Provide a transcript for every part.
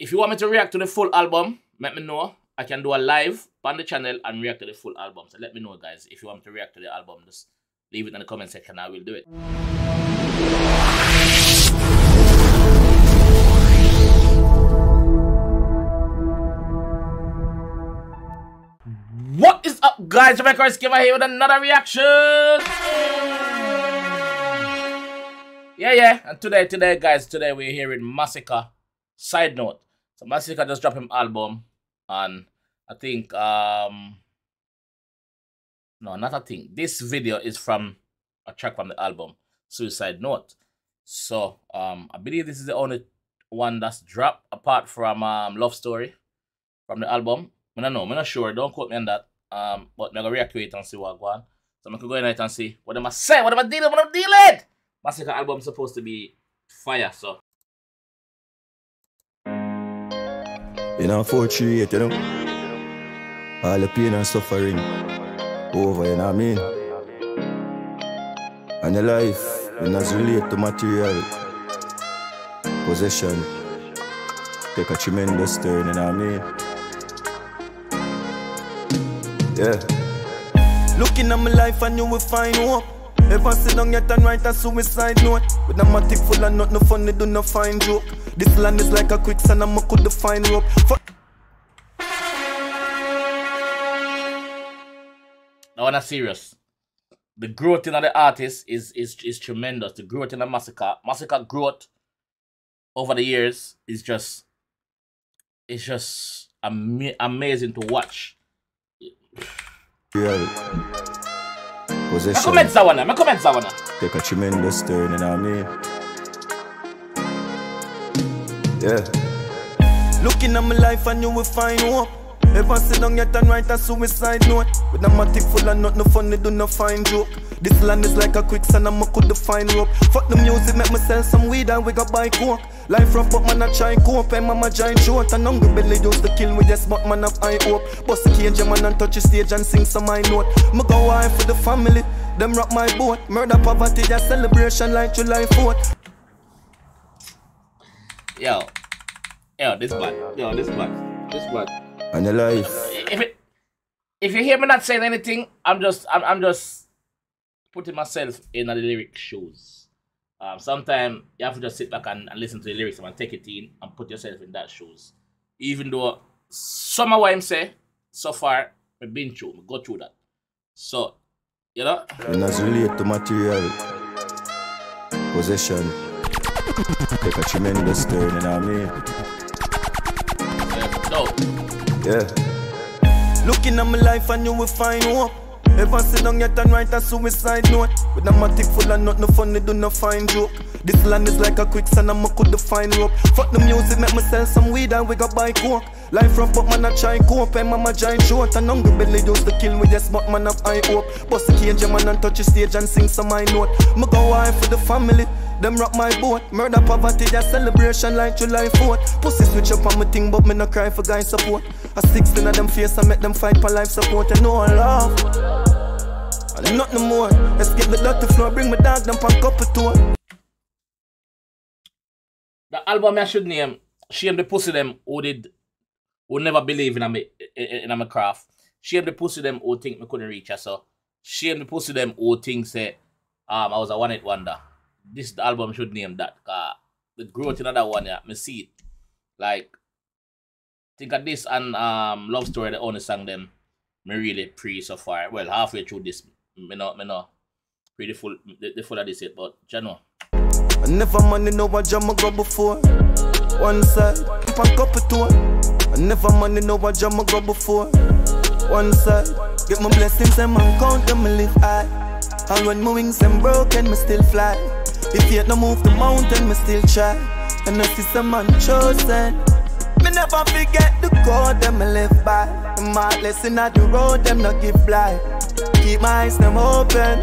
if you want me to react to the full album, let me know. I can do a live on the channel and react to the full album. So let me know, guys. If you want me to react to the album, just leave it in the comment section. I will do it. What is up, guys? Jamaica Skipper here with another reaction. Yeah. And today, guys, we're here with Masicka. Side note. So Masicka just dropped him album, and I think no, not a thing. This video is from a track from the album, Suicide Note. So I believe this is the only one that's dropped apart from Love Story from the album. I don't know, I'm not sure, don't quote me on that. But I'm gonna react to it and see what go on. So I'm gonna go in and see what am I saying, what am I dealing? Masicka album is supposed to be fire, so. You know, 438, you know? All the pain and suffering over, you know what I mean? And your life, it does relate to material possession. Take a tremendous turn, you know what I mean? Yeah. Looking at my life and you will find hope. Ever sit down yet and write a suicide note? With a matic full of not no funny, do no fine joke. This land is like a quicksand and I could find rope. Now I'm not serious. The growth in the artist is tremendous. The growth in the Masicka growth over the years is just amazing to watch. Real possession. I comment that one. Take a tremendous turn, you know what I mean? Yeah. Looking at my life and you will find hope. Ever sit down yet and write a suicide note? With a matic full of not no funny, do no fine joke. This land is like a quicksand and I could find rope. Fuck the music, make me sell some weed and we got buy coke. Life rough but man I try cope, and mama giant short. And hungry belly used to kill me, yes but man have high hope. Bust the cage man and touch the stage and sing some high note. Me go wife for the family, them rock my boat. Murder poverty, a celebration like July 4th. Yo, this bad. And your life. If you hear me not saying anything, I'm just putting myself in the lyric shoes. Sometimes you have to just sit back and listen to the lyrics and take it in and put yourself in that shoes. Even though some of what I'm saying so far, I've been through, I go through that. So, you know. It does relate to material possession. Take a tremendous turn, you know what I mean? Yeah. Looking at my life and you will find hope. Ever sit down yet and write a suicide note? With a matic full of not no funny, do no fine joke. This land is like a quicksand and I could find rope. Fuck the music, make me sell some weed and we got buy coke. Life rough but man I try cope, and mama giant short. And hungry belly used to kill me, yes but man have high hope. Bust the cage man and touch the stage and sing some high note. Me go wife for the family, them rock my boat. Murder poverty, a celebration like July 4th. Pussy switch up on my thing, but me no cry for guy support. A 16 of them face and make them fight for life support. And no love, and not no more. Let's get the dirty floor, bring my dog them pan cup of tour. The album I should name, Shame the Pussy Them who never believe in my craft. Shame the Pussy Them who think me couldn't reach her. So shame the Pussy Them who think say I was a one-hit wonder. This the album should name that. The growth in that one, yeah, me see it. Like, think of this and Love Story, the only song them me really pre so far. Well, halfway through this, me no pretty full the full of this yet, but you know. I never money know what jam I go before. One side, pan cup of tour. I never money know what jam I go before. One side, get my blessings and man count them me live high. And when my wings them broken, me still fly. If yet no move the mountain, me still try. And I see some man chosen. Me never forget the code them me live by. My lesson at the road, them not give blind. Keep my eyes them open.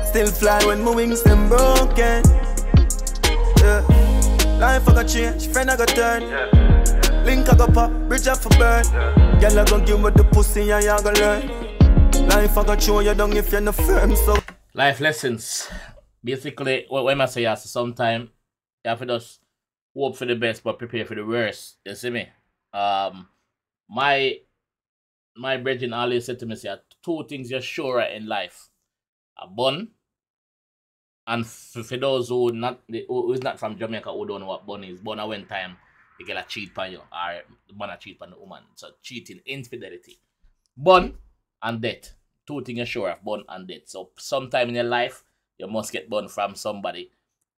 Still fly when my wings them broken. Yeah. Life I got change, friend I got turn. Link I got pop, bridge up for burn. Girl I gon' give me the pussy and you gon' learn. Life I got show you down if you're not firm, so. Life lessons. Basically, what I say is sometimes you have to just hope for the best but prepare for the worst. You see me? My brethren always said to me, say, two things you're sure in life: a bun, and for those who is not from Jamaica who don't know what bun is, bun one time you get a cheat on you, or the man a cheat on the woman. So cheating, infidelity, bun and death. Two things you're sure of: bun and death. So sometime in your life you must get bun from somebody,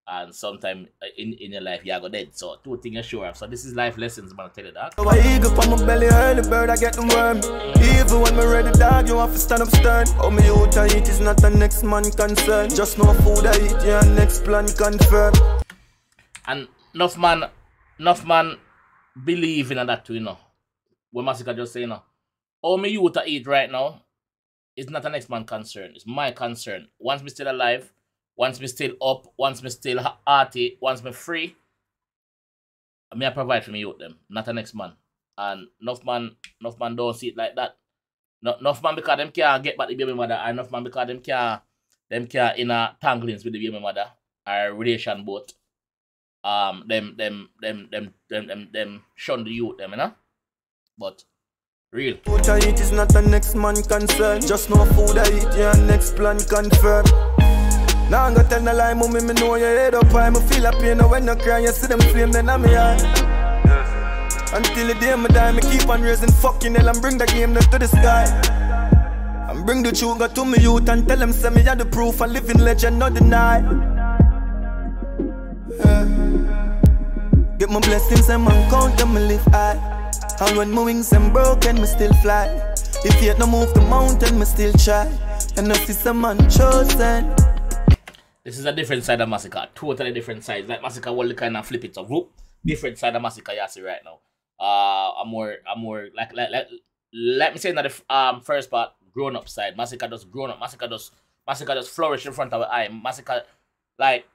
and sometime in your life you go dead. So two things you're sure of. So this is life lessons, man. I tell you that. So I eagle from my belly, early bird, I get the worm. Even when me ready, dog, you have to stand up stern. Oh, me out I eat is not the next man concern. Just no food I eat, yeah, next plan confirm. And enough man believe in that too, you know. When Masicka just say, you know, all me youth I eat right now is not the next man concern. It's my concern. Once me still alive, once me still up, once me still hearty, once me free, I provide for me youth them, not the next man. And enough man don't see it like that. Enough man because them can't get back the baby mother, and enough man because them can't in a tanglings with the baby mother or relation both. Them shun the youth them, you know. But real. What I eat is not the next man concern. Just no food I eat, yeah, next plan confirm. Now I'm gonna tell the lie, mommy, me know your head up high. Me feel a pain when you cry, you see them flame, then I'm here. Until the day me die, me keep on raising fucking hell and bring the game to the sky. And bring the sugar to me youth and tell them say me are the proof, a living legend, not deny. Get my blessings and man count them, me live high. And when my wings and broken, me still fly. If yet no move the mountain, me still try. And if it's a man chosen. This is a different side of Masicka, totally different side. Like Masicka will kind of flip it up. Whoop. Different side of Masicka you see right now. I'm more like let me say that the first part, grown up side. Masicka does grown up. Masicka does flourish in front of our eye. Masicka, like,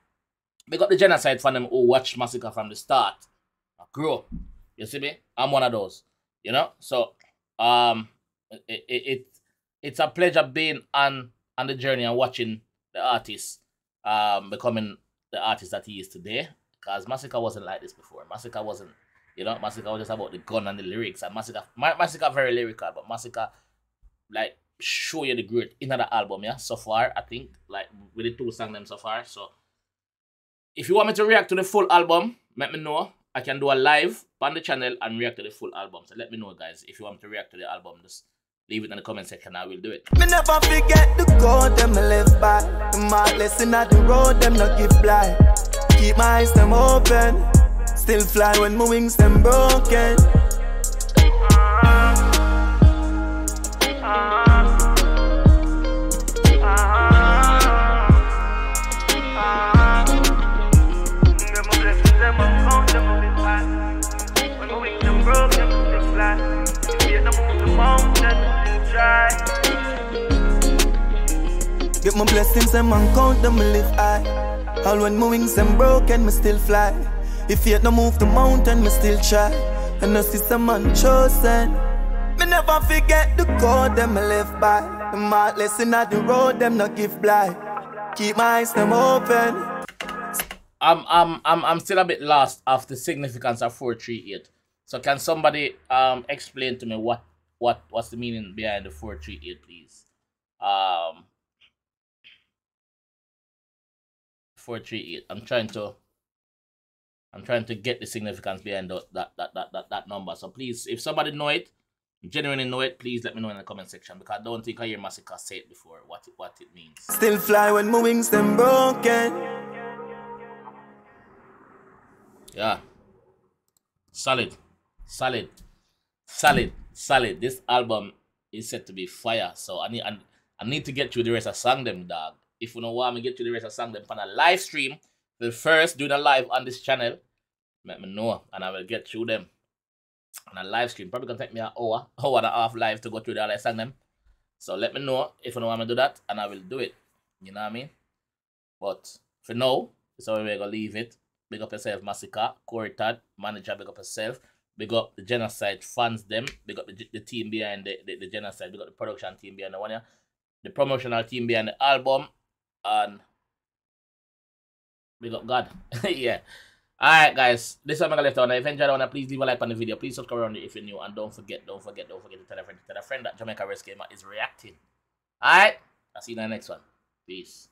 they got the genocide from them who watch Masicka from the start. I grew up. You see me? I'm one of those. You know? So it's a pleasure being on the journey and watching the artist becoming the artist that he is today. Because Masicka wasn't like this before. Masicka wasn't, you know, Masicka was just about the gun and the lyrics. And Masicka very lyrical, but Masicka, like, show you the great in the album, yeah, so far, I think, like, with the two songs them so far. So, if you want me to react to the full album, let me know. I can do a live on the channel and react to the full album. So, let me know, guys, if you want me to react to the album, just leave it in the comment section. I will do it. Me never forget the code them I live by. My lesson at the road them not give blind. Keep my eyes them open. Still fly when my wings them broken. Get my blessings and man count them, me live high. All when my wings them broken, me still fly. If yet no move the mountain, me still try. And no sister man chosen. Me never forget the code them I live by. The mark lesson at the road them not give blind. Keep my eyes them open. I'm still a bit lost of the significance of 438. So can somebody explain to me what's the meaning behind the 438, please? 438. I'm trying to get the significance behind that number. So please, if somebody know it, genuinely know it, please let me know in the comment section, because I don't think I hear Masicka say it before what it means. Still fly when my wings them broken. Yeah. Solid. This album is set to be fire. So I need to get through the rest of song them, dog. If you know what, I'm gonna get through the rest of song them on a live stream. The first doing a live on this channel. Let me know, and I will get through them on a live stream. Probably gonna take me an hour and a half live to go through the live song them. So let me know if you know want me to do that, and I will do it. You know what I mean? But for now, so we're gonna leave it. Big up yourself, Masicka, Corey Todd, manager, big up yourself. Big up the genocide fans them. Big up the team behind the genocide. Big up the production team behind the one here. The promotional team behind the album. And big up God. Yeah. Alright, guys. This is what I'm gonna left on. If you enjoyed the one, please leave a like on the video. Please subscribe around it if you're new. And don't forget to tell a friend that Jamaica Wrestling Gamer is reacting. Alright? I'll see you in the next one. Peace.